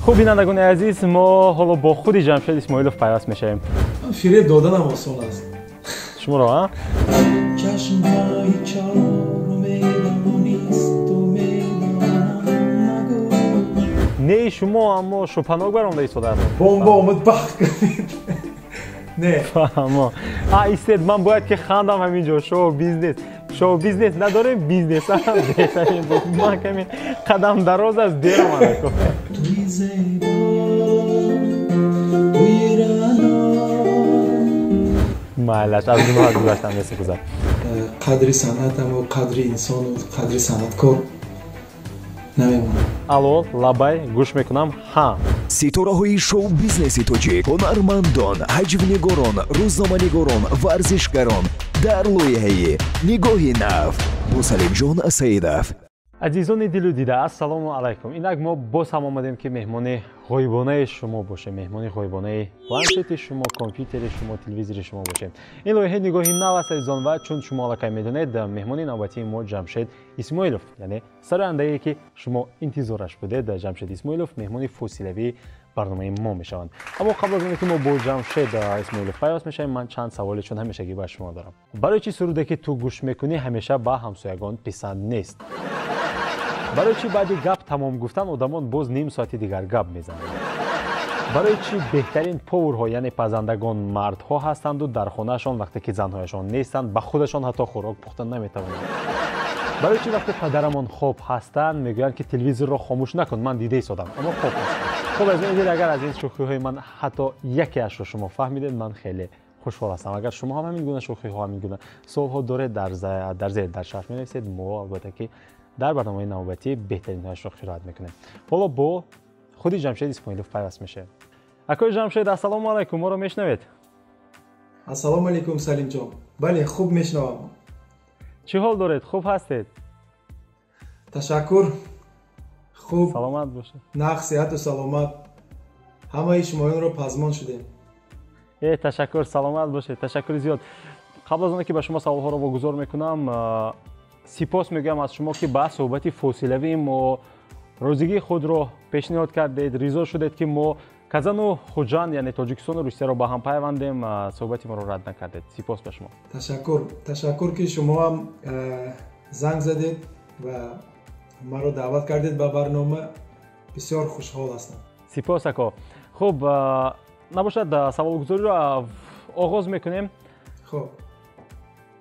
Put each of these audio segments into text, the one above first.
خوب بینندگان عزیز، ما حالا با خود جمشید اسماعیلوف پیوست میشیم. فریب دادن هم آسان است. شما رو ها؟ نه شما اما شوپنهاگ برام ایستاده است. بمب آمد بخ کنید. نه. اما ایستاد من باید که خندم همینجا شو بیزنس نداریم بیزنس هم بهترین بود. من کمی قدم دراز از دیر اومده کنم. مالش از اونها گذاشتم مثل گذاشت. قدر صنعت و قدر انسان و قدر صنعتکار نمیمونه. الو لابای گوش میکنم ها. ситораҳои шоу-бизнеси тоҷик ҳунармандон ҳаҷвнигорон рӯзноманигорон варзишгарон дар лоиҳаи нигоҳи нав бо салимҷон саидов. азизони дилу дида ассалому алайкум. инак мо боз ҳам омадем ки меҳмони ғоибонаи шумо бошем, меҳмони ғоибонаи планшети шумо, компютери шумо, телевизори шумо бошем. ин лоиҳаи нигоҳи нав аст азизон ва чун шумо аллакай медонед меҳмони навбатии мо ҷамшед исмоилов, яъне сарояндае ки шумо интизораш будед. ҷамшед исмоилов меҳмони фосилавии барномаи мо мешаванд. аммо қабл аз оне ки мо бо ҷамшед исмоилов пайваст мешавем, ман чанд саволе чун ҳамешагӣ ба шумо дорам. барои чӣ суруде ки ту гӯш мекунӣ ҳамеша ба ҳамсоягон писанд нест? барои чӣ баъди гап тамом гуфтан одамон боз ним соати дигар гап мезананд? барои чӣ беҳтарин повурҳо яъне пазандагон мардҳо ҳастанду дар хонаашон вақте ки занҳояшон нестанд ба худашон ҳатто хӯрок пухта наметавонанд? барои чӣ вақте падарамон хоб ҳастанд мегӯянд ки телевизорро хомӯш накун, ман дида истодам, аммо хоб ҳаст. хуб азизони агар аз ин шӯхиҳои ман ҳатто якеашро шумо фаҳмидед, ман хеле хушҳол ҳастам. агар шумо ҳам ҳамин гуна шӯхиҳо, ҳамин гуна суолҳо доред, дар зер дар шарҳ менависед. мо албатта ки дар барномаи навбатӣ беҳтаринҳояшро қироат мекунем. ҳоло бо худи ҷамшед исмоилов пайваст мешавем. акои ҷамшед ассалому алайкум, моро мешнавед? ассалому алайкум салимҷон. бале хуб мешнавам. чӣ ҳол доред? хуб ҳастед? ташаккур. хуб. саломат бошед. нақ сеҳату саломат. ҳамаи шумоёнро пазмон шудем. ташаккур, саломат бошед. ташаккури зиёд. қабл аз оне ки ба шумо саволҳоро вогузор мекунам, сипос мегӯям аз шумо ки ба суҳбати фосилавии мо розигии худро пешниҳод кардед, ризо шудед ки мо казану хуҷанд яъне тоҷикистону русияро ба ҳам пайвандем, суҳбати моро рад накардед. сипос ба шумо. ташаккур ки шумо ҳам занг задед ва маро даъват кардед ба барнома. бисёр хушҳол ҳастам. сипос ако. хуб, набошад саволгузориро оғоз мекунем. хуб.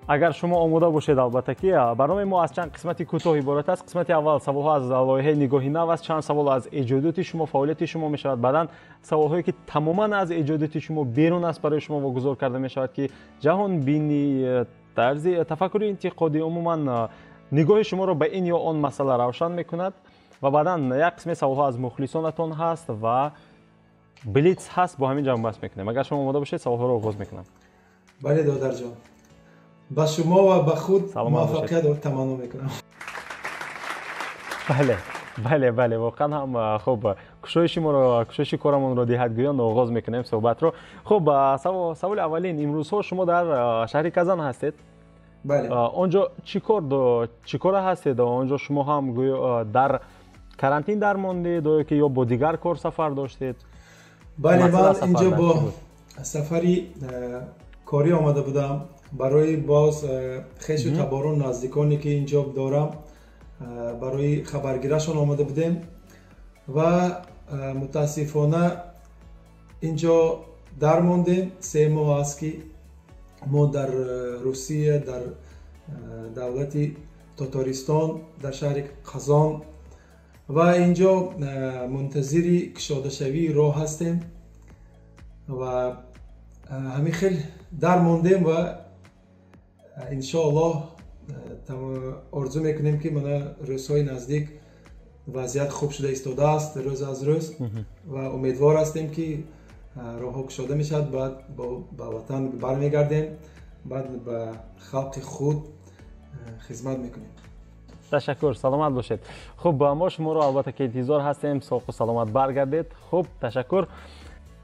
агар шумо омода бошед, албатта ки барномаи мо аз чанд қисмати кӯтоҳ иборат аст. қисмати аввал саволҳо аз лоиҳаи нигоҳи нав аст, чанд савол аз эҷодиёти шумо, фаъолияти шумо мешавад. баъдан саволҳое ки тамоман аз эҷодиёти шумо берун аст барои шумо вогузор карда мешавад ки ҷаҳонбинӣ, тарзи тафаккури интиқодӣ, умуман нигоҳи шуморо ба ин ё он масъала равшан мекунад. ва баъдан як қисми саволҳо аз мухлисонатон ҳаст ва блиц ҳаст. бо ҳамин ҷамъ баҳс мекунем. агар шумо омода бошед саволҳоро оғоз мекунам. бале додарҷон, ба шумо ва ба худ муваффақият таманно мекунам. бале воқеан ҳам хуб кушоиши корамонро диҳатгӯён оғоз мекунем суҳбатро. хуб, саволи аввалин, имрӯзҳо шумо дар шаҳри казан ҳастед? бале. онҷо чӣ кора ҳастед? онҷо шумо ҳам дар карантин дармондед ки ё бо дигар кор сафар доштед? бале, ман инҷо бо сафари корӣ омада будам. барои боз хешу таборон наздиконе ки инҷо дорам, барои хабаргирашон омада будем ва мутаассифона инҷо дармондем. 3 моҳ аст ки мо дар русия, дар давлати Татаристон, дар шаҳри Қазон ва инҷо мунтазири кушодашавии роҳ ҳастем ва ҳамин хел дармондем ва иншоаллоҳ орзу мекунем ки мана рӯзҳои наздик вазъият хуб шуда истодааст рӯз аз рӯз ва умедвор ҳастем ки роҳҳо кушода мешавад. баъд ба ватан бармегардем, баъд ба халқи худ хизмат мекунем. ташаккур, саломат бошед. хуб, мо шуморо албатта ки интизор ҳастем, соҳу саломат баргардед. хуб, ташаккур.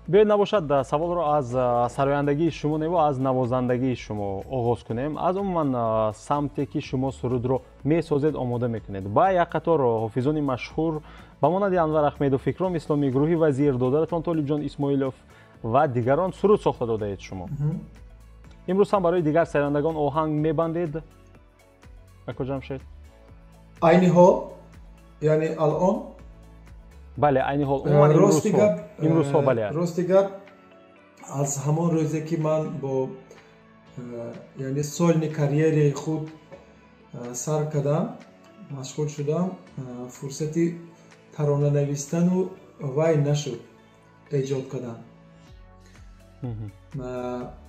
بیاید نباشد سوال رو از سرایندگی شما نیو از نوازندگی شما آغاز کنیم. از عموما سمتی که شما سرود رو میسازید آماده میکنید با یک قطار حافظان مشهور به مانند انور احمدی فکرام اسلامی گروهی وزیر دادرتان طالب جان اسماعیلوف و دیگران سرود ساخته داده اید شما. امروز هم برای دیگر سرایندگان آهنگ میبندید؟ اکو جمشید عین حال یعنی الان بله عین حال امروز ها بله راستی گپ از همان روزی که من با یعنی سالن کاریر خود سر کردم مشغول شدم فرصتی ترانه نوشتن و وای نشد ایجاد کردن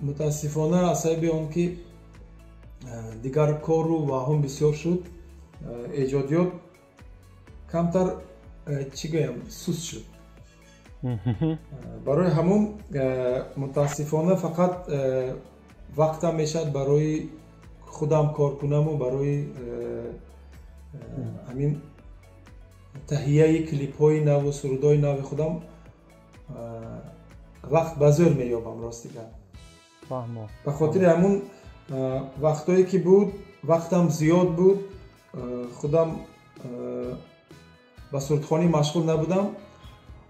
متاسفانه عصبی اون که دیگر کار رو واهم بسیار شد ایجادیات کمتر چی گویم سوس شد برای همون متاسفانه فقط وقتم میشد برای خودم کار کنم و برای همین تهیه کلیپ های نو و سرودای نو خودم وقت بازور میابم راستی کرد. به خاطر همون وقتایی که بود وقتم زیاد بود خودم با سرودخوانی مشغول نبودم.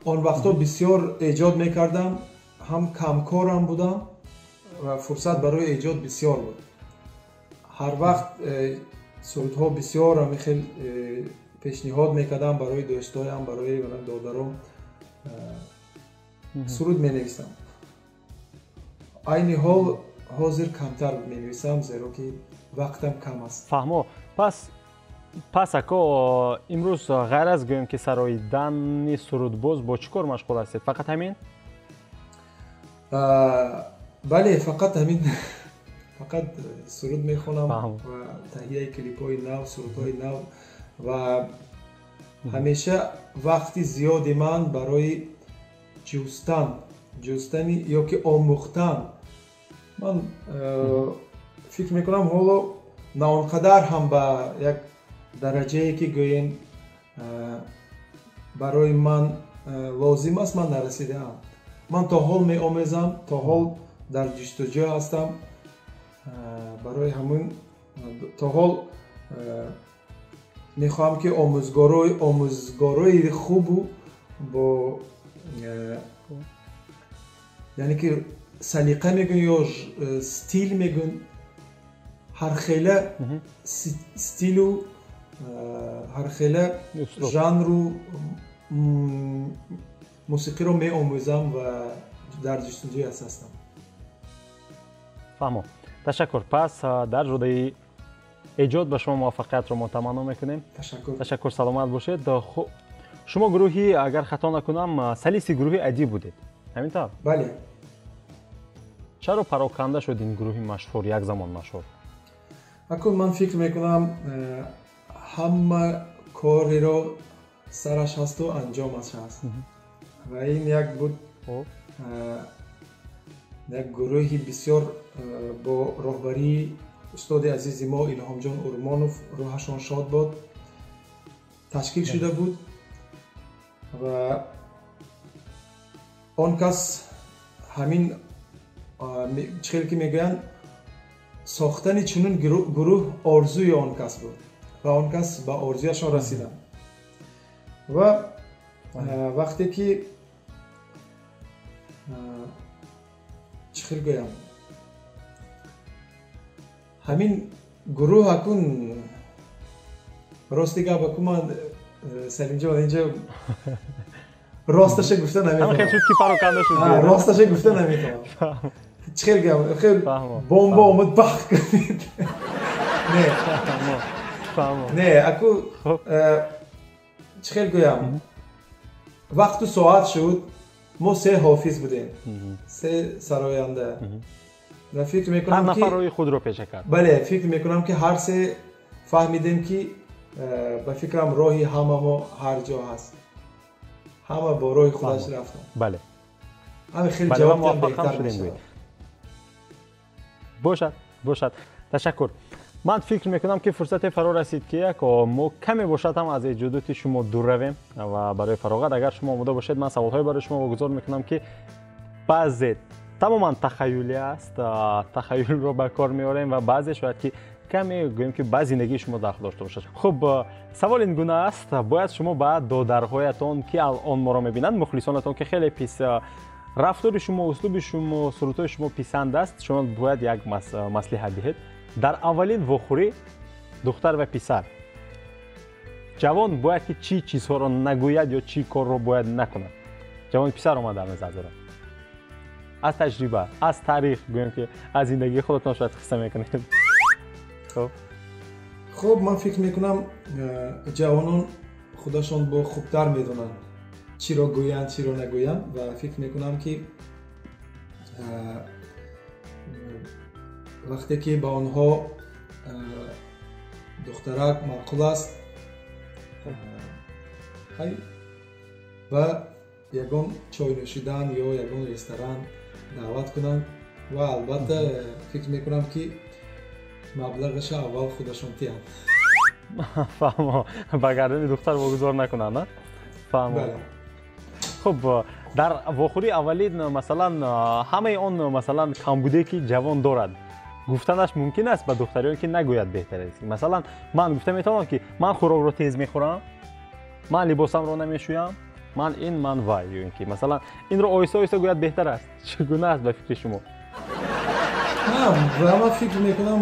آن وقتا بسیار ایجاد میکردم هم کمکارم بودم و فرصت برای ایجاد بسیار بود. هر وقت سرودها بسیار هم خیلی پیشنهاد میکردم برای دوستایم برای دادرم سرود مینویسم. عین حال حاضر کمتر مینویسم زیرا که وقتم کم است. فهمو. پس اکا امروز غیر از گویم که سراییدن سرودباز با چی کار مشغول هستید؟ فقط همین؟ بله فقط همین. فقط سرود میخونم و تهیه کلیپ های نو سرودهای نو و همیشه وقتی زیادی من برای جستن یا که آموختن من فکر میکنم حالا نه اونقدر هم به یک درجه که گویم برای من لازم است من نرسیدم. من تا حال می آموزم تا حال در جستجو هستم برای همون تا حال میخواهم که آموزگارای خوب با یعنی که سلیقه میگن یا ستیل میگن هر خیلی ستیل و هر خیلی ژانر و موسیقی رو می آموزم و در جستجوی هستم. فهمو. تشکر. پس در جلوی ایجاد به شما موفقیت رو ما تمنا میکنیم. تشکر. سلامت باشید. شما گروهی اگر خطا نکنم سلیسی گروهی عادی بودید همینطور؟ بله. چرا پراکنده شد این گروهی مشهور یک زمان مشهور؟ اکنون من فکر میکنم همه کاری رو سرش هست و انجامش هست و این یک بود یک گروهی بسیار با راهبری استاد عزیز ما الهام جان اورمانوف روحشان شاد باد تشکیل شده بود و آن کس همین چیزی که میگن ساختن چنین گروه آرزوی آن کس بود و آن کس به آرزویشان رسیدن و وقتی که چیزی گویم همین گروه اکون راستی که با من سلیم جان اینجا راستش گفته نمیتونم. خیلی چیز که پراکنده شد. راستش گفته نمیتونم. چیکار کنم؟ خیلی بمب اومد پخ کنید. نه اکو چیکار کنم؟ وقت و ساعت شد ما 3 حافظ بودیم 3 سراینده و فکر میکنم هر نفر روی خود رو پیشه کرد. بله فکر میکنم که هر 3 فهمیدیم که به فکرم راهی همه ما هر جا هست همه با راه خودش رفتن. بله همه خیلی جواب بهتر میشه. باشد تشکر. من فکر میکنم که فرصت فرا رسید که یک ما کمی باشد هم از ایجادات شما دور رویم و برای فراغت اگر شما آماده باشید من سوالهای برای شما واگذار میکنم که баъзе тамоман тахаюлӣ аст, тахаюлро ба кор меорем ва баъзе шояд ки каме гӯем ки ба зиндагии шумо дахл дошта бошад. Хуб, савол ин гуна аст, бояд шумо ба додарҳоятон ки алон моро мебинанд, мухлисонатон ки хеле пис рафтори шумо, услуби шумо, сурутои шумо писанд аст, шумо бояд як маслиҳат диҳед. Дар аввалин вохӯрӣ духтар ва писар ҷавон бояд ки чӣ чизҳоро нагӯяд ё чӣ корро бояд накунад? ҷавони писар омада назар дорад. аз таҷриба, аз таърих гӯем ки аз зиндагии худатон шояд қисса мекунед. хуб, ман фикр мекунам ҷавонон худашон бо хубтар медонанд чиро гӯянд, чиро нагӯянд ва фикр мекунам ки вақте ки ба онҳо духтарак маъқул аст ба ягон чой нӯшидан ё ягон ресторан даъват кунанд ва албатта фикр мекунам ки маблағаша аввал худашон тиҳанд. фаҳмо, ба гардани духтар вогузор накунанд, а? Фаҳмо. хуб, дар вохӯрии аввалин масалан ҳамаи он масалан камбудие ки ҷавон дорад гуфтанаш мумкин аст ба духтариён ки нагӯяд беҳтар аст. Масалан ман гуфта метавонам ки ман хӯрокро тез мехӯрам, ман либосамро намешӯям, ман ин, ман вай, ё ин ки масалан инро оҳиста оҳиста гӯяд беҳтар аст. Чӣ гуна аст ба фикри шумо? ман фикр мекунам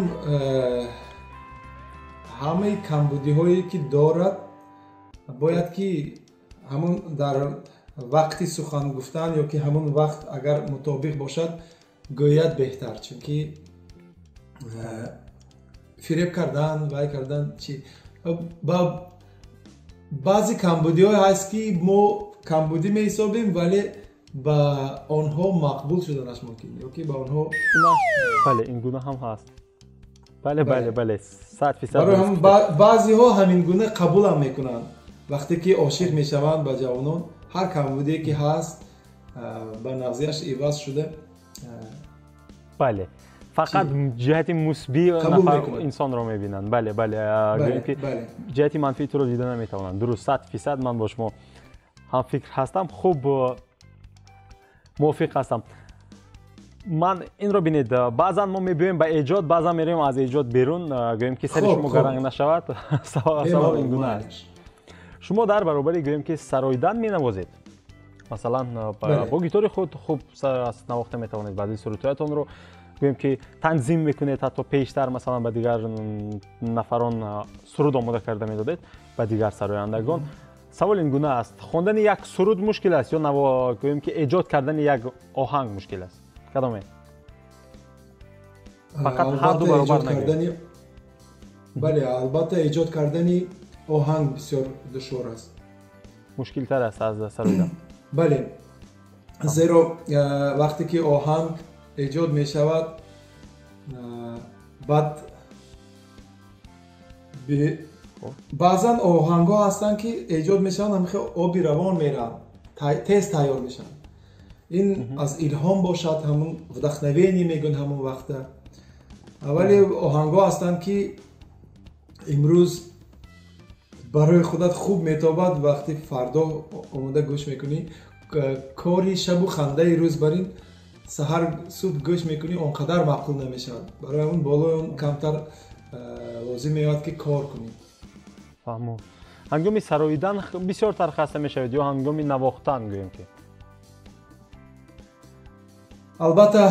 ҳамаи камбудиҳое ки дорад бояд ки ҳамон дар вақти сухан гуфтан ё ки ҳамон вақт агар мутобиқ бошад гӯяд беҳтар, чунки фиреб кардан, вай кардан чи ба баъзе камбудиҳое ҳаст ки мо камбудӣ меҳисобем, вале ба онҳо мақбул шуданаш мумкин ё ки ба онҳо бале ин гуна ҳам ҳаст. бале 100% барои баъзеҳо ҳамин гуна қабулам мекунанд. вақте ки ошиқ мешаванд ба ҷавонон, ҳар камбудие ки ҳаст ба навзияш иваз шуда, бале фақат ҷиҳати мусбии нафар инсонро мебинанд. бале гӯем ки ҷиҳати манфии туро дида наметавонанд. дуруст, 100% ман бо шумо ҳамфикр ҳастам. хуб, мувофиқ ҳастам. ман инро бинед, баъзан мо мебиёем ба эҷод, баъзан меравем аз эҷод берун, гӯем ки сари шумо гаранг нашавад. савол ин гуна аст. шумо дар баробари гӯем ки сароидан менавозед, масалан бо гитори худ хуб навохта метавонед, баъзи сурутоятонро гӯем ки танзим мекунед, ҳатто пештар масалан ба дигар нафарон суруд омода карда медодед ба дигар сарояндагон. савол ин гуна аст, хондани як суруд мушкил аст ё гӯем ки эҷод кардани як оҳанг мушкил аст? кадоме? фақат ҳарду баробар нагӯем. бале, албатта эҷод кардани оҳанг бисёр душвор аст, мушкилтар аст аз сароидан. бале, зеро вақте ки оҳанг эҷод мешавад, баъд баъзан оҳангҳо ҳастанд ки эҷод мешаванд, ҳамихел оби равон мераванд, тез тайёр мешаванд. ин аз илҳом бошад, ҳамон вдахновение мегӯянд ҳамон вақта. вале оҳангҳо ҳастанд ки имрӯз барои худат хуб метобад, вақти фардо омода гӯш мекунӣ, кори шабу хандаи рӯзбарин саҳар субҳ гӯш мекунӣ, он қадар маъқул намешавад. барои он болои он камтар лозим меёвад ки кор кунӣ. фаҳмо. ҳангоми сароидан бисёртар хаста мешавед ё ҳангоми навохтан гӯем ки? албатта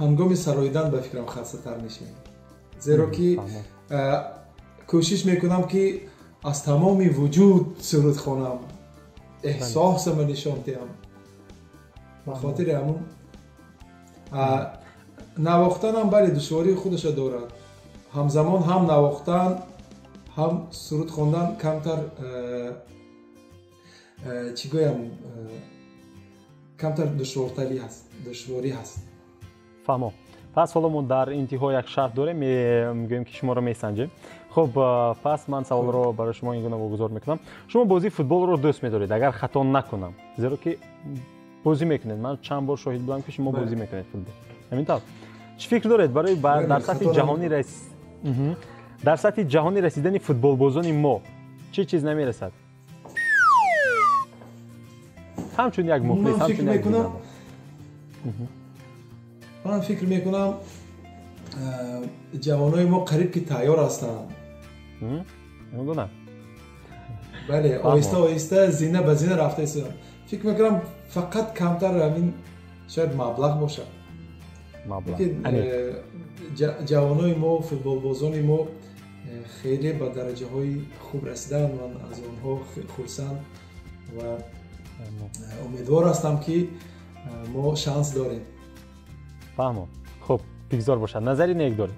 ҳангоми сароидан ба фикрам хастатар мешавем, зеро ки кӯшиш мекунам ки аз тамоми вуҷуд суруд хонам, эҳсосамро нишон диҳам. ба хотири ҳамон навохтанам бале душвории худашро дорад. ҳамзамон ҳам навохтан, ҳам суруд хондан камтар чӣ гӯям, камтар душворӣ ҳаст. фаҳмо. пас ҳоло мо дар интиҳо як шарт дорем, мегӯем ки шуморо месанҷем. хуб, пас ман саволро барои шумо ин гуна вогузор мекунам. шумо бозии футболро дӯст медоред, агар хато накунам, зеро ки бозӣ мекунед. ман чанд бор шоҳид будам ки шумо бозӣ мекунед футбол. ҳамин тавр. чӣ фикр доред барои дар сатҳи ҷаҳонӣ дар сатҳи ҷаҳонӣ расидани футболбозони мо чӣ чиз намерасад? ҳамчун як мухлис, ҳамчун як من فکر میکنم جوانای ما قریب که تیار هستند. نمیدونم. بله آهسته آهسته زینه به زینه رفته است. فکر میکنم فقط کمتر همین شاید مبلغ باشه. جوانای ما فوتبال بازان ما خیلی به درجه های خوب رسیدن. من از آنها خرسند و امیدوار هستم که ما شانس داریم. فهمم. خب بگذار باشه. نظری نیک داری.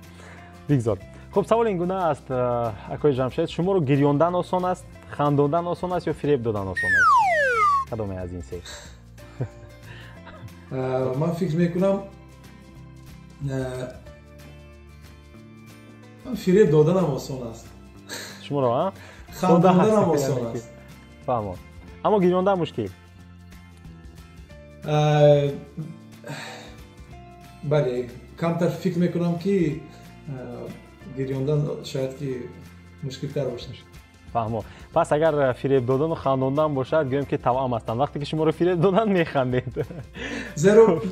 بگذار. خب سوال این گونه است آقای جمشید، شما رو گریاندن آسان است، خنداندن آسان است یا فریب دادن آسان است؟ کدام از این سه؟ من فکر میکنم فریب دادن هم آسان است. شما رو ها؟ خنداندن هم آسان است. فهمم. اما گریاندن مشکل. بله کمتر فکر میکنم که گریاندن شاید که مشکل تر باشه. فهمم. پس اگر فریب دادن و خنداندن باشد گویم که توأم هستند. وقتی که شما رو فریب دادن میخندید. زیرا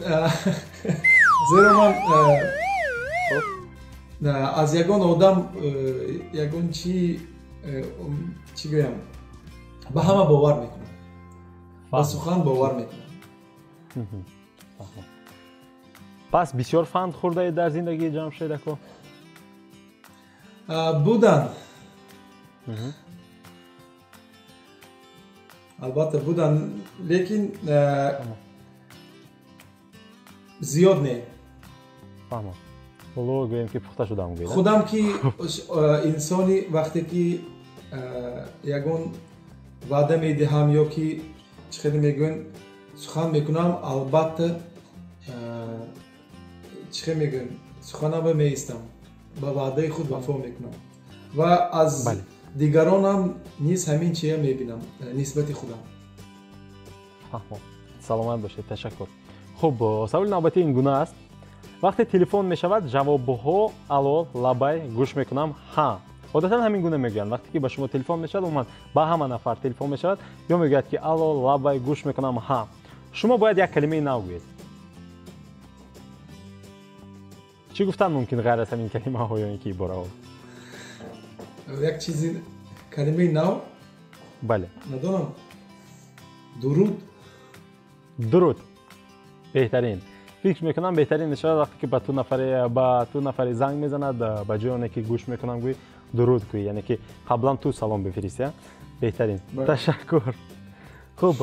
من از یگان آدم یگان چی گویم به همه باور میکنم. با سخن باور میکنم. پس بسیار فند خورده اید در زندگی جمشید اکو؟ بودن. البته بودن لیکن زیاد نه. فهمم. ولو گویم که پخته شدم گوید. خودم که انسانی وقتی که یگان وعده میدهم یا که چخیلی میگوین سخن میکنم البته چخیلی میگوین سخنم میستم با وعده خود وفا میکنم و از دیگران هم نیز همین چیه میبینم نسبت خودم. سلامت باشید. تشکر. خب سوال نوبتی این گونه است. وقتی تلفن میشود جوابها الو لبای گوش میکنم ها. عادتا همین گونه میگن. وقتی که با شما تلفن میشود من با همه نفر تلفن میشود یا میگوید که الو لبای گوش میکنم ها. شما باید یک کلمه نو بگویید. چی گفتن ممکن غیر از همین کلمه ها یا اینکه برای یک چیزی کلمه نو؟ بله. ندارم. درود. درود. بهترین. فکر میکنم بهترین نشد وقتی که با تو نفر زنگ میزند با جای اونه که گوش میکنم گوی درود گوی، یعنی که قبلا تو سلام بفرستی. بهترین. تشکر. خوب.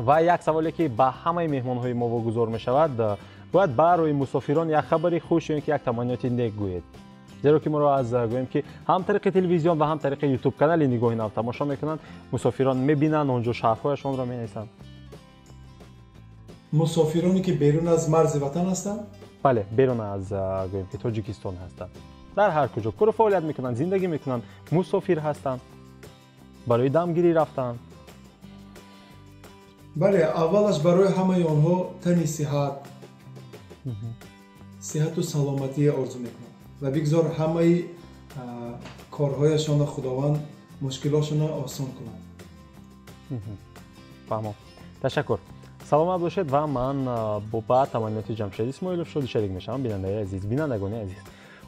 و یک سوالی که با همه مهمان های ما واگذار میشود، باید برای مسافران یک خبری خوش یا اینکه یک تمنیات نیک گویید. زیرا که ما رو از گویم که هم طریق تلویزیون و هم طریق یوتیوب کانال نگاهی نو تماشا میکنن، مسافران میبینن اونجا شرحهایشان رو مینویسن. مسافرانی که بیرون از مرز وطن هستند؟ بله، بیرون از گویم که تاجیکستان هستند. در هر کجا کار فعالیت میکنن، زندگی میکنن، مسافر هستند. برای دمگیری رفتن. بله، اولش برای همه آنها تنی صحت و سلامتی آرزو میکنم و بگذار همه کارهایشان خداوند مشکلاتشان آسان کنند. فهمم. تشکر. سلامت باشید و من با تمنیات جمشید اسماعیلوف شریک میشم. بیننده عزیز، بینندگان عزیز.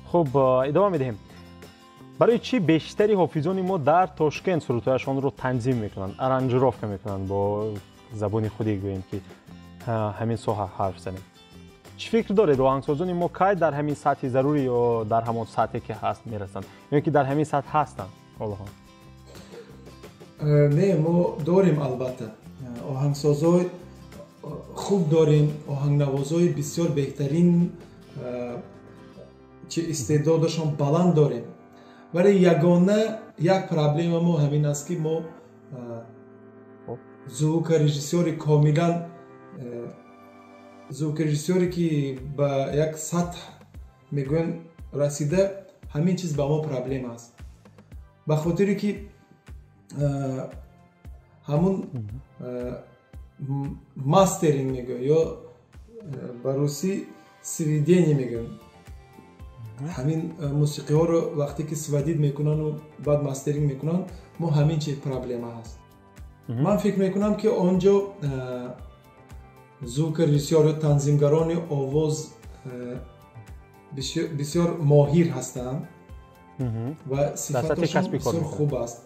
خب ادامه میدهیم. برای چی بیشتری حافظان ما در تاشکند سرودهایشان رو تنظیم میکنن، ارنجراف میکنن با زبان خودی گوییم که همین ساحه حرف زنیم. چی فکر دارید آهنگسازان ما کی در همین سطح ضروری یا در همون سطحی که هست میرسن یا که در همین سطح هستن؟ نه، ما داریم البته آهنگسازای خوب داریم، آهنگنوازای بسیار بهترین چه استعدادشان بلند داریم، ولی یگانه یک پرابلم ما همین است که ما زوک رژیسوری کاملا زوک رژیسوری که به یک سطح میگوین رسیده، همین چیز به ما پرابلم است. به خاطری که همون ماسترینگ میگه یا به روسی سویدینی میگن، همین موسیقی ها رو وقتی که سویدید میکنن و بعد ماسترینگ میکنن، ما همین چیز پرابلم هست. من فکر میکنم که آنجا звук режиссёр танзимгарони овоз бисёр моҳир ҳастанд ва сифаташон бисёр хуб аст.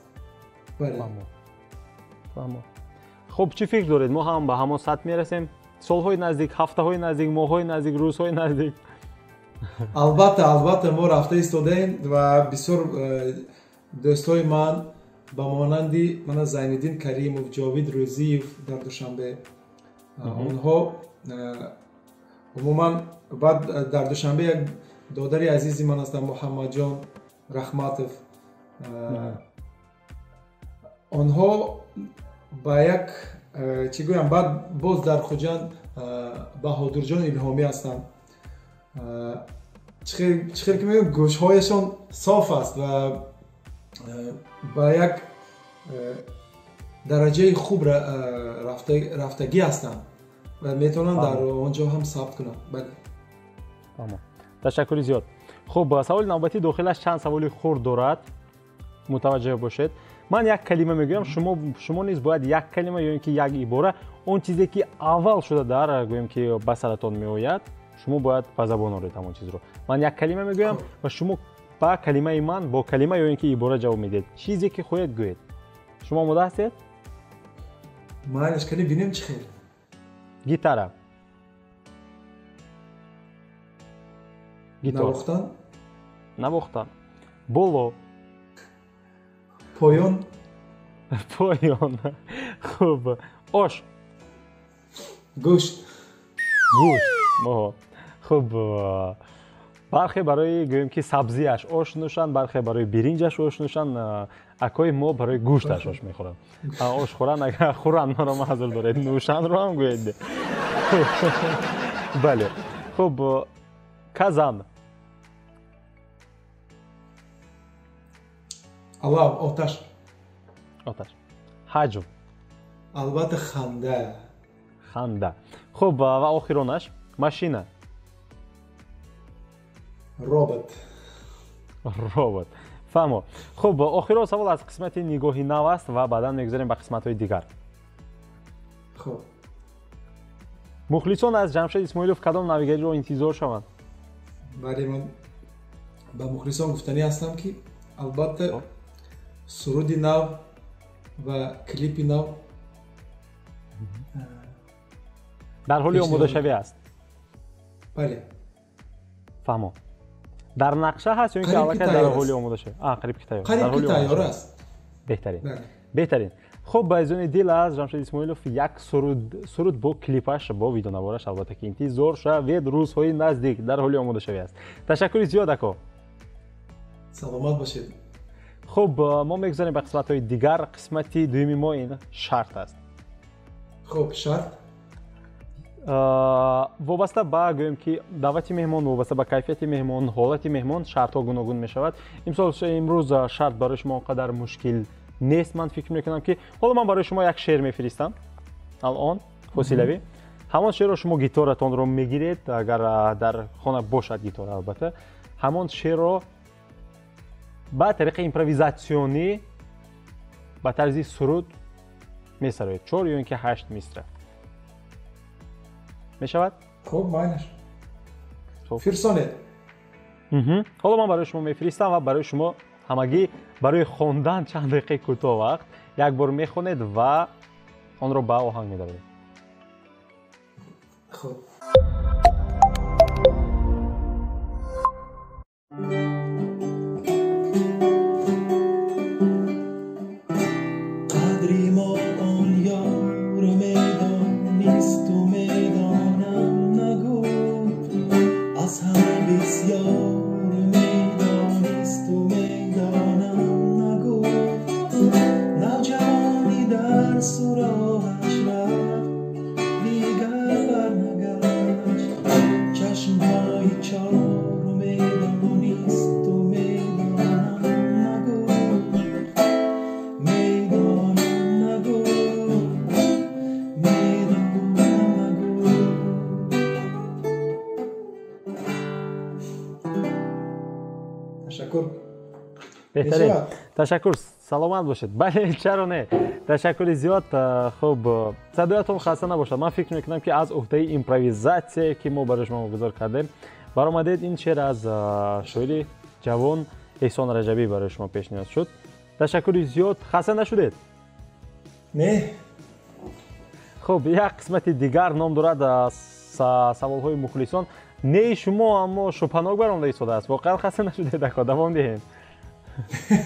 хуб чӣ фикр доред мо ҳам ба ҳамон сатҳ мерасем солҳои наздик ҳафтаҳои наздик моҳҳои наздик рӯзҳои наздик албатта мо рафта истодаем ва бисёр дӯстои ман ба монанди мана Зайниддин Каримов, Ҷовид Рӯзиев дар Душанбе онҳо умуман баъд дар Душанбе як додари азизи ман ҳастанд Муҳаммадҷон Рахматов онҳо ба як чӣ гӯям баъд боз дар Хуҷанд Баҳодурҷон Илҳомӣ ҳастанд чӣ хел ки мегӯям гӯшҳояшон соф аст ва ба як дараҷаи хуб рафтагӣ ҳастанд ва метавонанд дар онҷо ҳам сабт кунанд. Бале. Ташаккури зиёд. Хуб, саволи навбатӣ дохилаш чанд саволи хурд дорад. Мутаваҷҷеҳ бошед. Ман як калима мегӯям, шумо низ бояд як калима ё ин ки як ибора он чизе ки аввал шуда дар гӯем ки ба саратон меояд, шумо бояд ба забон оред ҳамон чизро. Ман як калима мегӯям ва шумо ба калимаи ман бо калима ё ин ки ибора ҷавоб медиҳед. Чизе ки хоҳед гӯед. Шумо омода ҳастед? Майнаш кани бинем чӣ хел. Гитара. Навохтан. Навохтан. Боло. Поён. Поён. Хуб. Ош. Гӯшт. Гӯшт. Моҳо. Хуб. Бархе барои гӯем ки сабзияш ош нӯшанд, бархе барои биринҷаш ош нӯшанд, акои мо барои гӯшташ ош мехӯранд. Ош хӯранд, агар хӯранд маро маъзур доред, нӯшандро ҳам гӯед. Бале. Хуб. Казан. Алав, оташ. Оташ. Ҳаҷм. Албатта ханда. Ханда. Хуб, ва охиронаш машина. Робот. Робот. Фаҳмо. Хуб, охирон савол аз қисмати нигоҳи нав аст ва баъдан мегузарем ба қисматҳои дигар. Хуб. Мухлисон аз Ҷамшед Исмоилов кадом навигариро интизор шаванд? Бале, ман ба мухлисон гуфтанӣ ҳастам ки албатта суруди нав ва клипи нав дар ҳоли омодашавӣ аст. Бале. Фаҳмо. дар нақша ҳаст ё ин ки аллакай дар ҳоли омодашавӣ? Қариб ки тайёр. Қариб ки тайёр аст. Беҳтарин. Беҳтарин. Хуб, ба изони дил аз Ҷамшед Исмоилов як суруд бо клипаш, бо видеонавараш албатта ки интизор шавед, рӯзҳои наздик дар ҳоли омодашавӣ аст. Ташаккури зиёд ако. Саломат бошед. Хуб, мо мегузарем ба қисматҳои дигар. Қисмати дуюми мо ин шарт аст. Хуб, шарт вобаста ба гӯем ки даъвати меҳмон, вобаста ба кайфияти меҳмон, ҳолати меҳмон шартҳо гуногун мешавад. Имрӯз шарт барои шумо он қадар мушкил нест. Ман фикр мекунам ки ҳоло ман барои шумо як шеър мефиристам алон фосилавӣ. ҳамон шеърро шумо гиторатонро мегиред, агар дар хона бошад гитора албатта. ҳамон шеърро ба тариқи импровизатсионӣ ба тарзи суруд месароед. 4 ё ин ки 8 мисра мешавад? Хуб, майнаш. Фирсонед. ҳоло ман барои шумо мефиристам ва барои шумо ҳамагӣ барои хондан чанд дақиқаи кӯтоҳ вақт як бор мехонед ва онро ба оҳанг медавонед. Хуб. قدری ما آن یار میدانیست و میدانم نگو از همه بسیار میدانیست و میدانم نگو نوجوانی در سراغش رفت دیگر برنگشت چشمهای چار میدانیست و میدانم نگو Ташаккур. Беҳтарин. Ташаккур. саломат бошед. Бале, чаро не. Ташаккури зиёд. Хуб, садоятон хаста набошад. Ман фикр мекунам ки аз уҳдаи импровизатсие ки мо барои шумо гузор кардем, баромадед ин шеър аз шоири ҷавон Эҳсон Раҷабӣ барои шумо пешниҳод шуд. Ташаккури зиёд. Хаста нашудед? Не. хуб, як қисмати дигар ном дорад саволҳои мухлисон. Не шумо аммо шубҳанок баромда истодааст. Воқеан хаста нашудед ако, давом диҳем.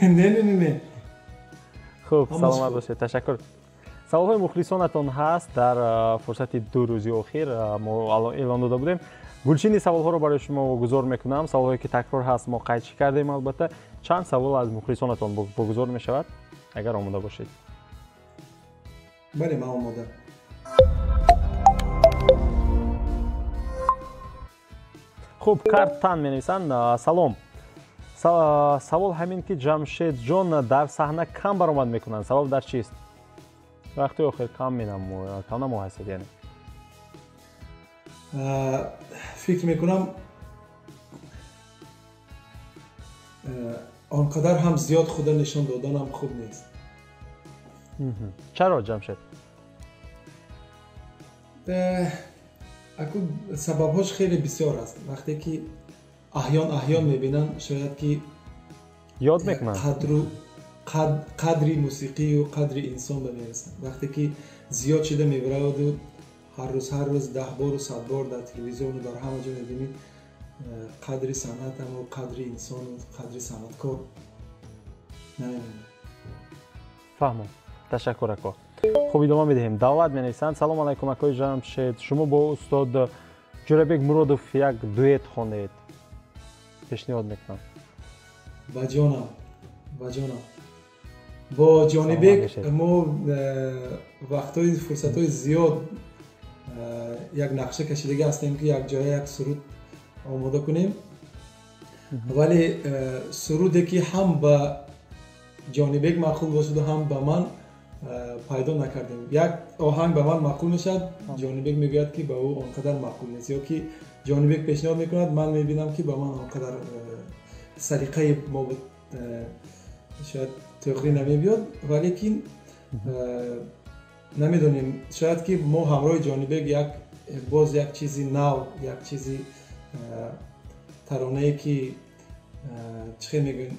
Не. хуб, саломат бошед. Ташаккур. саволҳои мухлисонатон ҳаст дар фурсати ду рӯзи охир мо эълон дода будем. гулчини саволҳоро барои шумо гузор мекунам. саволҳое ки такрор ҳаст мо қайдшӣ кардем. албатта чанд савол аз мухлисонатон богузор мешавад, агар омода бошед. бале, ман омода. хуб, картан менависанд. салом. савол ҳамин ки ҷамшедҷон дар саҳна кам баромад мекунанд. сабаб дар чист? вақти охир кам намо ҳастед яъне. фикр мекунам он қадар ҳам зиёд худа нишон доданам хуб нест. чаро ҷамшед? сабабҳош хеле бисёр аст. вақте ки аҳён мебинанд, шояд ки ёд мекунанд қадри мусиқию қадри инсон ба мерасанд. вақте ки зиёд шуда мебараваду ҳар рӯз 10 бору 100 бор дар телевизиону дар ҳама ҷо мебинед қадри санъатаму қадри инсону қадри санъаткор намемонад. фаҳмом. ташаккур ако. хуб, идома медиҳем. давлат менависанд. салом алайкум акои ҷамшед. шумо бо устод ҷӯрабек Муродов як дуэт хонед. пешниҳод мекунам. ба ҷонам. бо ҷонибек мо вақтҳои фурсатҳои зиёд як нақша кашидага ҳастем ки якҷоя як суруд омода кунем. вале суруде ки ҳам ба ҷонибек маъқул бошаду ҳам ба ман пайдо накардем. як оҳанг ба ман маъқул мешавад, ҷонибек мегӯяд ки ба ӯ он қадар маъқул нест, ё ки ҷонибек пешниҳод мекунад, ман мебинам ки ба ман он қадар салиқаи мо шояд тоғри намебиёд. валекин намедонем, шояд ки мо ҳамроҳи ҷонибек боз як чизи нав, як чизи таронае ки чӣ хел мегӯем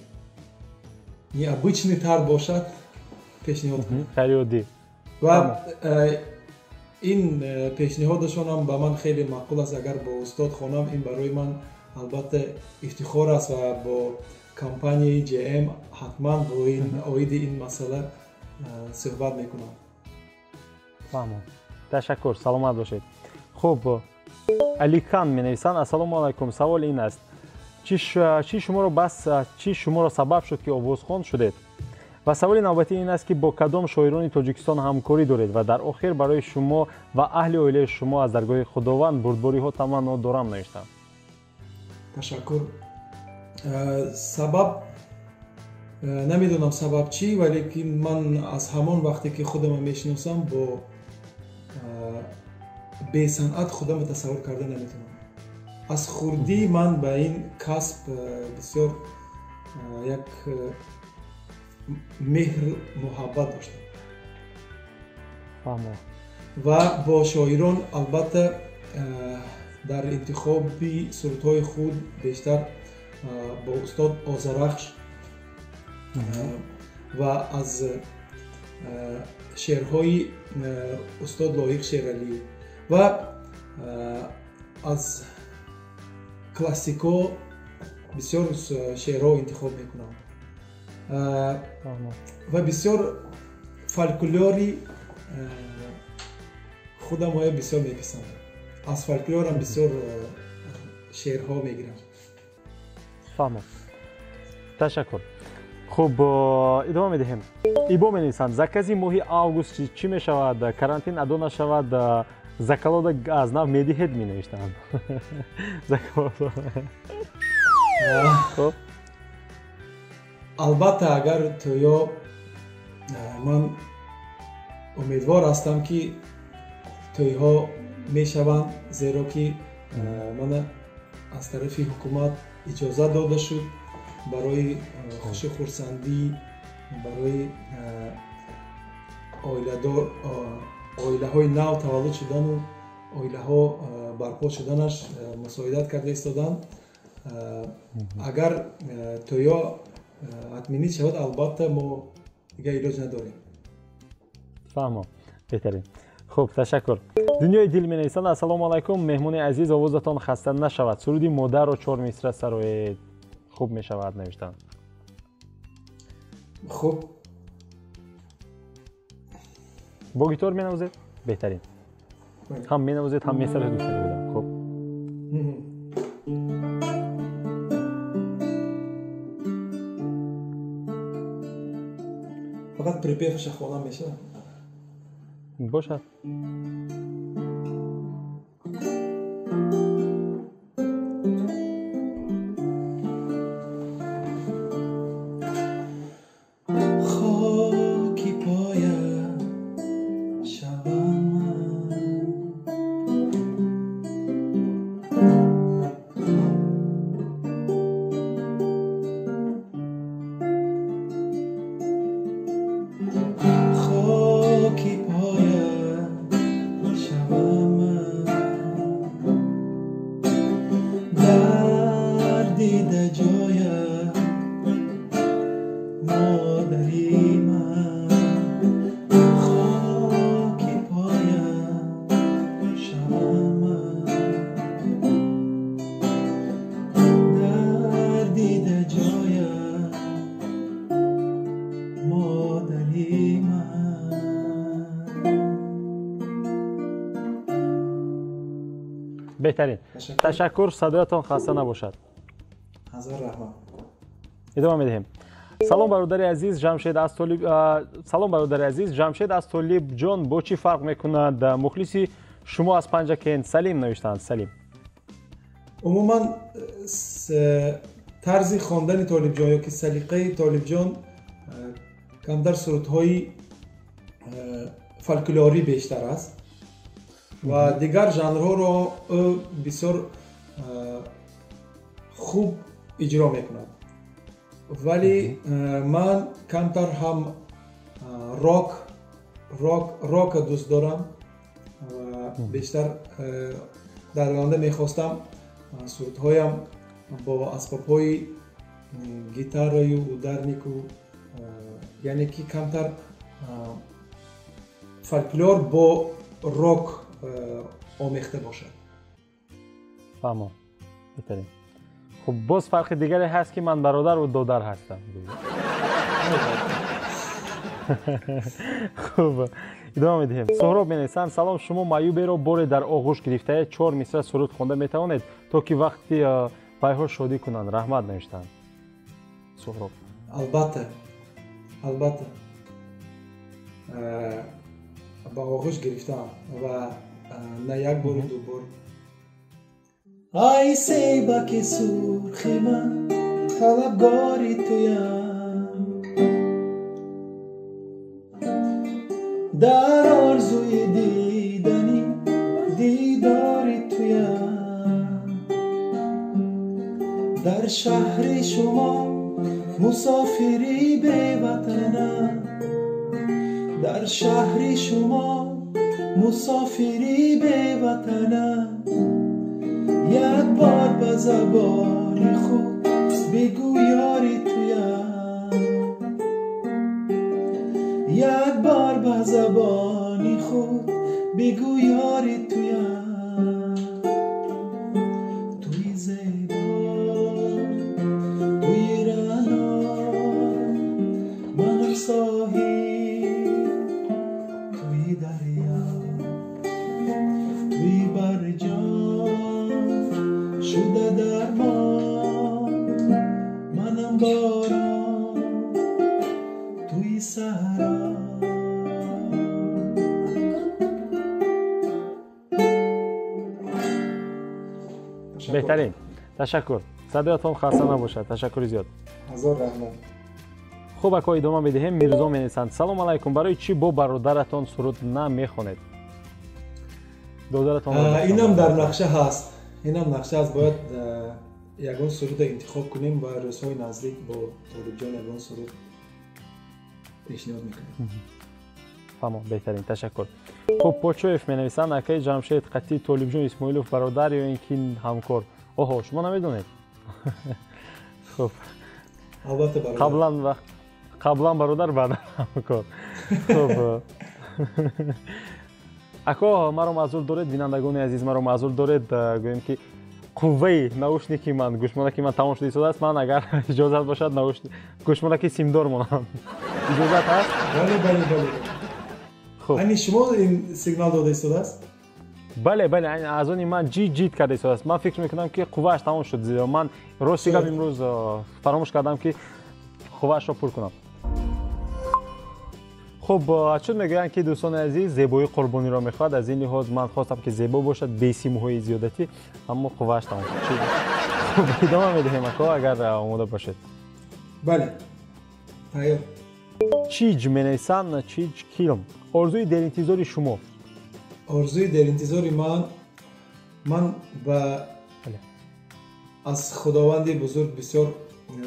необычный тар бошад пешниҳод кунем. хайри оддӣ. ва ин пешниҳодашонам ба ман хеле маъқул аст. агар бо устод хонам, ин барои ман албатта ифтихор аст ва бо компанияи JM ҳатман бо оиди ин масъала суҳбат мекунам. фаҳмом. ташаккур. саломат бошед. хуб, Аликан менависанд. ассалому алайкум. савол ин аст: чӣ шуморо сабаб шуд ки овозхон шудед? ва саволи навбатӣ ин аст ки бо кадом шоирони Тоҷикистон ҳамкорӣ доред ва дар охир барои шумо ва аҳли оилаи шумо аз даргоҳи Худованд бурдбориҳо таманно дорам навиштам. ташаккур. сабаб намедонам сабаб чӣ, валекин ман аз ҳамон вақте ки худам мешиносам бо бесанъат худам тасаввур карда наметавонам. аз хурдӣ ман ба ин касб бисёр як меҳр муҳаббат доштам. ва бо шоирон албатта дар интихоби сурудҳои худ бештар бо устод Озарахш ва аз шеърҳои устод Лоиқ Шералиев ва аз классико бисёр шеърҳо интихоб мекунам ва бисёр фолклори худам ҳоя бисёр меписандам. аз фолклорам бисёр шеърҳо мегирам. фаҳмам. ташаккур. хуб, идома медиҳем. ибо менависанд: закази моҳи август чӣ мешавад? Карантин адо нашавад? закалода аз нав медиҳед менавиштанд. албатта агар тоё ман умедвор ҳастам ки тӯйҳо мешаванд, зеро ки мана аз тарафи ҳукумат иҷозат дода шуд барои хушу хурсандӣ برای оилаҳои нав таваллуд шудану оилаҳо барпо шуданаш мусоидат карда истоданд. агар тоё атминӣ шавад, албатта мо дига илоҷ надорем. фаҳмо, беҳтарин. хуб, ташаккур. дунёи дил менависанд: ассалому алайкум, меҳмони азиз, овозатон хаста нашавад. суруди модарро 4 мисра сароед. хуб мешавад навиштанд. хуб, бо гитор менавозед? беҳтарин. ҳам менавозед, ҳам месаред гӯш медодам. хуб. фақат припевша хона меша. бошад. беҳтарин. ташаккур, садоятон хаста набошад. ҳазор раҳмат. идома медиҳем. салом бародари азиз, ҷамшед аз Толиб. салом бародари азиз, ҷамшед аз Толибҷон бо чӣ фарқ мекунад? мухлиси шумо аз Панҷакен, Салим навиштанд. Салим. умуман тарзи хондани Толибҷон ё ки салиқаи Толибҷон камтар сурудҳои фолклорӣ бештар аст ва дигар жанрҳоро ӯ бисёр хуб иҷро мекунад. вале ман камтар ҳам рока дӯст дорам ва бештар дар оянда мехостам сурудҳоям бо асбобҳои гитараю ударнику, яъне ки камтар фольклор бо рок омехта бошад. фаҳмо. беҳтарин. хуб, боз фарқи дигаре ҳаст ки ман бародару додар ҳастам. хуб, идома медиҳем. Суҳроб менависанд: салом, шумо маъюберо боре дар оғӯш гирифтаед, 4 мисра суруд хонда метавонед, то ки вақти вайҳо шодӣ кунанд. раҳмат навиштанд. Суҳроб. албатта ба оғӯш гирифтам ва на як бору ду бор. ай сейбаки сурхи ман, талабгори туям, дар орзуи дидани дидори туям, дар шаҳри шумо мусофири беватанам, дар шаҳри шумо мусофири беватанам. як бор ба забони худ бигӯ ёри туям, як бор ба забони худ бигӯ ёри туям. туи зебо, туи рано, манам соҳил, туи дарё, туи барҷон шуда дармон, манам борон, туи саҳро. беҳтарин. ташаккур. садоятон хаста набошад. ташаккури зиёд. ҳазор раҳмат. хуб, ако идома медиҳем. Мирзо менависанд: салом алайкум, барои чӣ бо бародаратон суруд намехонед? додаратон инам дар нақша ҳаст. инам нақша аст. бояд ягон суруда интихоб кунем ва рӯзҳои наздик бо Толибҷон ягон суруд пешниҳод мекунем. фаҳмо, беҳтарин, ташаккур. хуб, почоев менависанд, акаи Ҷамшед Қатӣ Толибҷон Исмоилов бародар ё ин ки ҳамкор? Оҳо, шумо намедонед? хуб, албатта бародар. қаблан бародар, баъдан ҳамкор. хуб, ако, маро маъзур доред, бинандагони азиз, маро маъзур доред, гӯем ки қувваи наушники ман, гӯшмонаки ман тамом шуда истодааст. Ман агар иҷозат бошад, гӯшмонаки симдор монам. иҷозат ҳаст? бале. хуб, айни шумо ин сигнал дода истодааст? бале, аз они ман ҷид карда истодааст. Ман фикр мекунам ки қуввааш тамом шуд. Ман рости гап имрӯз фаромӯш кардам ки қувваашро пур кунам. хуб, чун мегӯянд ки дӯстони азиз зебоии қурбониро мехоҳад. Аз ин лиҳоз ман хостам ки зебо бошад, бесимоҳои зиёдатӣ, аммо қуввааш тамом шуд. хуб, идома медиҳем ако, агар омода бошед. бале, тайёр. чиҷ менависанд, чиҷ килм. орзуи деринтизори шумо? орзуи деринтизори ман ба аз худованди бузург бисёр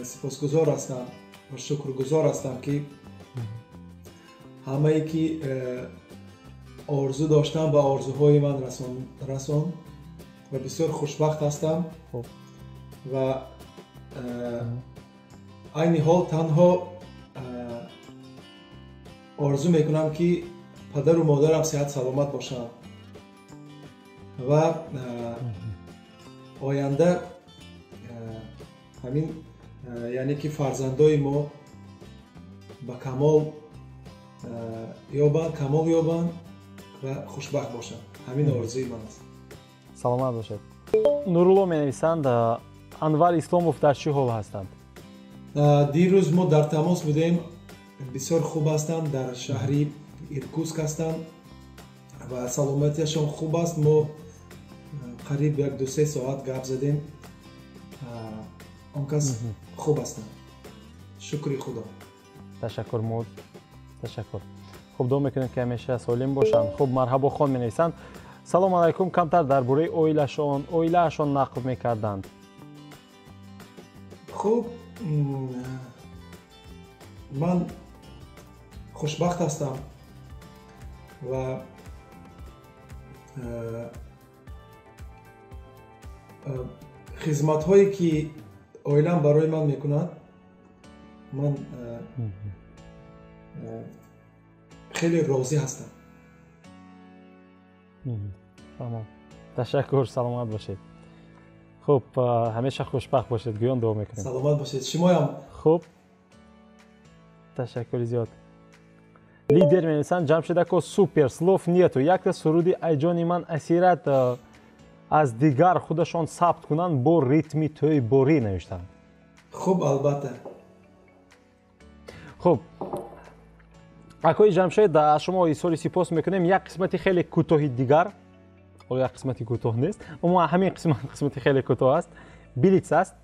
сипосгузор ҳастам ва шукргузор ҳастам ки ҳамае ки орзу доштам ба орзуҳои ман расон ва бисёр хушбахт ҳастам ва айни ҳол танҳо орзу мекунам ки падару модарам сеҳат саломат бошанд ва оянда ҳамин яъне ки фарзандои мо ба камол ёбанд ва хушбахт бошанд. ҳамин орзуи ман аст. саломат бошед. Нурулло менависанд, Анвар Исломов дар чӣ ҳол ҳастанд? дирӯз мо дар тамос будем, бисёр хуб ҳастанд, дар шаҳри Иркутск ҳастанд ва саломатиашон хуб аст. мо қариб 1-2 соат гап задем. он кас хуб ҳастанд. шукри худо. ташаккур мод. ташаккур. хуб, дуо мекунем ки ҳамеша солим бошанд. хуб, Марҳабо хон менависанд, салому алайкум, камтар дар бораи оилаашон нақл мекарданд. хуб, ман хушбахт ҳастам ва хизматҳое ки оилам барои ман мекунад, ман хеле розӣ ҳастам. ташаккур, саломат бошед. хуб, ҳамеша хушбахт бошед, гӯён дуо мекунем. саломат бошед, шумоям. хуб, ташаккури зиёд. лидер менависанд, Ҷамшед ако супер, слов нету. Якта суруди айҷони ман асират аз дигар худашон сабт кунанд бо ритми тӯи борӣ навиштанд. хуб, албатта. хуб, акои Ҷамшед, аз шумо изҳори сипос мекунем. Як қисмати хеле кӯтоҳи дигар, як қисмати кӯтоҳ нест, умуман ҳамин қисмати хеле кӯтоҳ аст, билиц аст.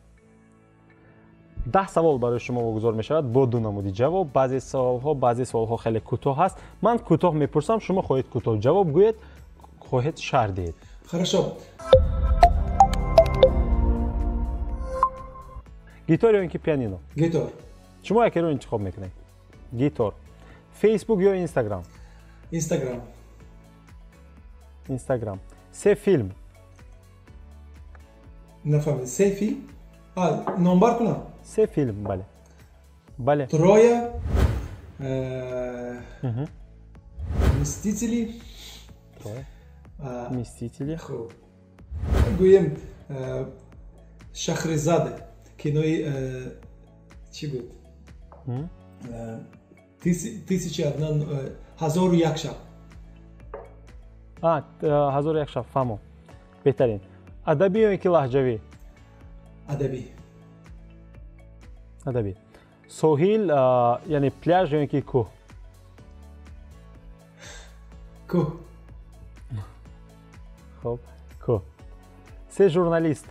10 савол барои шумо вогузор мешавад бо ду намуди ҷавоб. баъзе саволҳо хеле кӯтоҳ аст. Ман кӯтоҳ мепурсам, шумо хоҳед кӯтоҳ ҷавоб гӯед, хоҳед шаҳр диҳед. Хорошо. гитор ё ин ки пианино? гитор. шумо якеро интихоб мекунед. гитор. фейсбук ё инстаграм? инстаграм. се филм? нафаҳмид. се филм? номбар кунам? се филм, бале. Троя, Мстители. Мстители. Хуб. гӯем Шахризаде, кинои чӣ буд? 1001 шаб. 1001 шаб, фаҳмо. беҳтарин. Адаби ё ин ки лаҳҷавӣ? адаби. соҳил, яъне пляж ё ин ки кӯҳ? кӯҳ. хуб, кӯҳ. се журналист?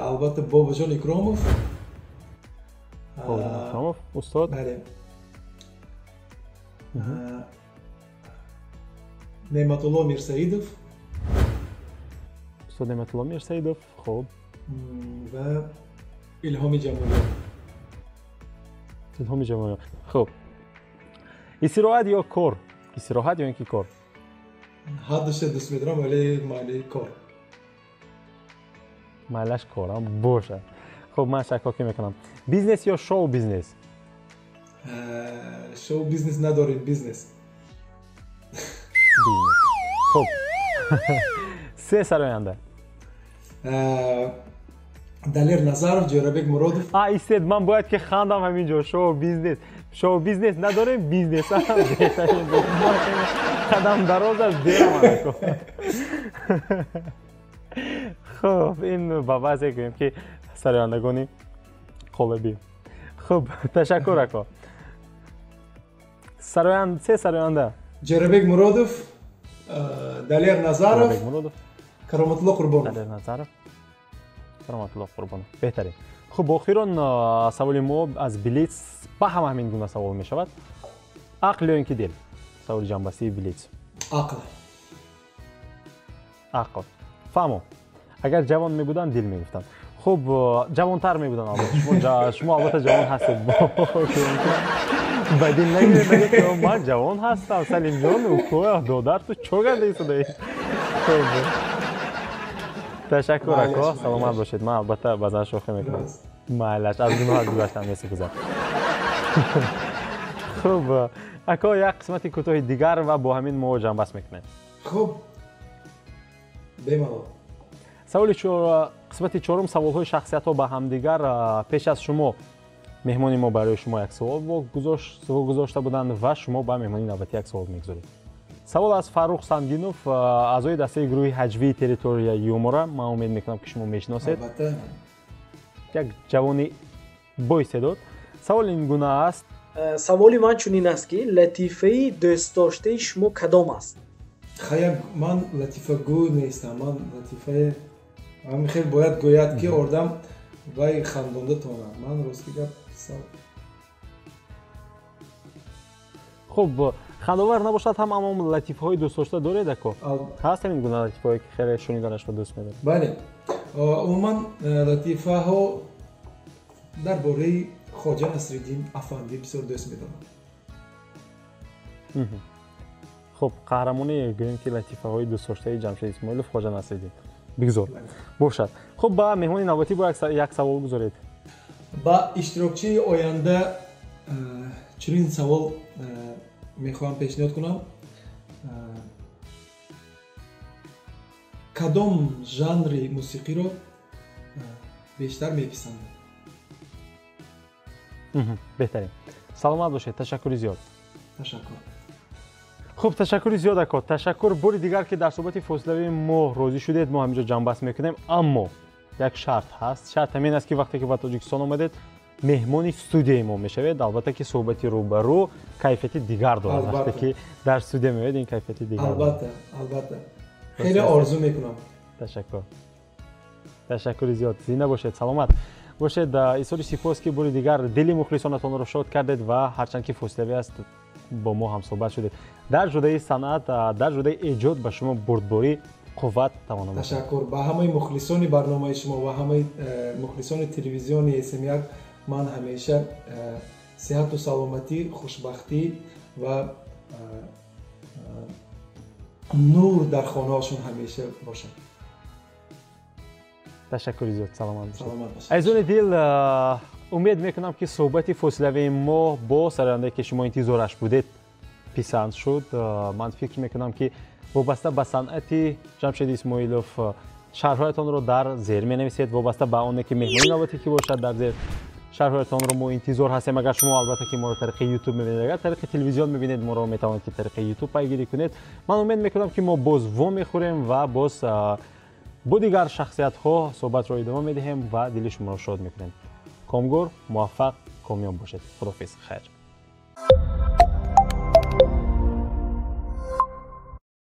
албатта Бобоҷон Икромов. устод? бале. Неъматулло Мирсаидов. устод Неъматулло Мирсаидов. хуб. ва Илҳоми Ҷамолиёв. хуб, استراحت یا کار؟ استراحت یا اینکه کار؟ حدش دوست می‌دارم ولی مالی کار. مالش کارم باشه. خب من شکاکی میکنم. بیزنس یا شو بیزنس؟ شو بیزنس نداریم بیزنس. بیزنس. خب. سه سراینده. دلیر نظرов جورابک مرادov. ایستد من باید که خواندم همینجا شو بیزنس. شو بیزنس نداریم بیزنس هم بهترین قدم دراز از دیرم. خب این بابا کنیم که سرایندگانی قلبی. خب تشکر اکا. سراینده سه سراینده. جورابک مرادov، دلیر نظرov، کرامتالله قربانov. دلیر نظرov، کرامتالله قربانov. بهتره. خب آخران سوال ما از بلیتز با همین گونه سوال می شود. عقل یا اینکه دل؟ سوال جنبستی بلیتز. عقل. عقل. فهمم. اگر جوان می بودن دل می گفتن. خب جوانتر می بودن البته. شما البته جوان هستید. بعدی نگید که من جوان هستم. سلیم جان و کوه دودار تو چوگان دیسته. تشکر اکا. سلامت باشید. من البته بازار شوخی میکنم. مالش از گناه گذاشتم میسی گذار. خب اکا یک قسمتی کوتاه دیگر و با همین ما جنبست میکنیم. خب بمالو. سوال قسمت چهارم سوال‌های شخصیت‌ها با هم دیگر. پیش از شما مهمانی ما برای شما یک سوال گذاشته بودند و شما با مهمانی نوبتی یک سوال میگذارید. سوال از فاروق سنگینوف، اعضای دسته گروه هجوی تریتوریا یومورا. من امید میکنم که شما میشناسید. البته یک جوانی با استعداد. سوال این گونه است. سوالی من چنین است که لطیفه دوست داشته شما کدام است؟ خیر من لطیفه گو نیستم. من لطیفه من خیلی باید گوید که آدم وای خندونده تونه. من راستی گپ خب خنداور نباشد هم اما لطیفه های دوست داشته دارید اکو؟ هست همین گونه لطیفه هایی که خیلی شنیدنش و دوست میدارید؟ بله عموما لطیفه ها درباره خواجه نصرالدین افندی بسیار دوست میدارم. خب قهرمانی گوییم که لطیفه های دوست داشته جمشید اسماعیلوف خواجه نصرالدین بگذار باشد. خب با مهمان نوبتی با یک سوال گذارید. با اشتراکچی آینده چنین سوال میخواهم پیشنهاد کنم. کدام ژانر موسیقی رو بیشتر میپسندید؟ بهترین. سلامت باشید. تشکر زیاد. تشکر. خب تشکر زیاد اکا. تشکر باری دیگر که در صحبت فاصله ما راضی شدید. ما همینجا جنبست میکنیم اما یک شرط هست. شرط همین است که وقتی که به تاجیکستان اومدید مهمان استودیوی ما میشوید. البته که صحبتی روبرو کیفیت دیگر داره. وقتی که در استودیو میاد این کیفیت دیگر البته خیلی آرزو میکنم. تشکر زیاد. زنده باشید. سلامت باشید. ایساری سپاس که باری دیگر دل مخلصانتان را شاد کردید و هرچند که فاصله است با ما هم صحبت شدید. در جدای صنعت، در جدای ایجاد به شما بردباری قوت توانم. تشکر. با همه مخلصان برنامه شما و همه مخلصان تلویزیون اسم1 من همیشه صحت و سلامتی، خوشبختی و نور در خانه هاشون همیشه باشه. تشکر زیاد. سلامت باشید. از اون دل امید میکنم که صحبت فاصله ما با سراینده که شما انتظارش بودید پسند شد. من فکر میکنم که وابسته به صنعت جمشید اسماعیلوف شرحهایتان رو در زیر می نویسید. وابسته به آنه که مهمانی نوبتی که باشد در زیر شرحهایتان رو ما انتظار هستیم. اگر شما البته که ما رو طریق یوتیوب میبینید، اگر طریق تلویزیون میبینید ما رو میتوانید که طریق یوتیوب پیگیری کنید. من امید میکنم که ما باز وام میخوریم و باز با دیگر شخصیت ها صحبت رو ادامه میدهیم و دل شما رو شاد میکنیم. کامگور، موفق، کامیاب باشید. خداحافظ. خیر.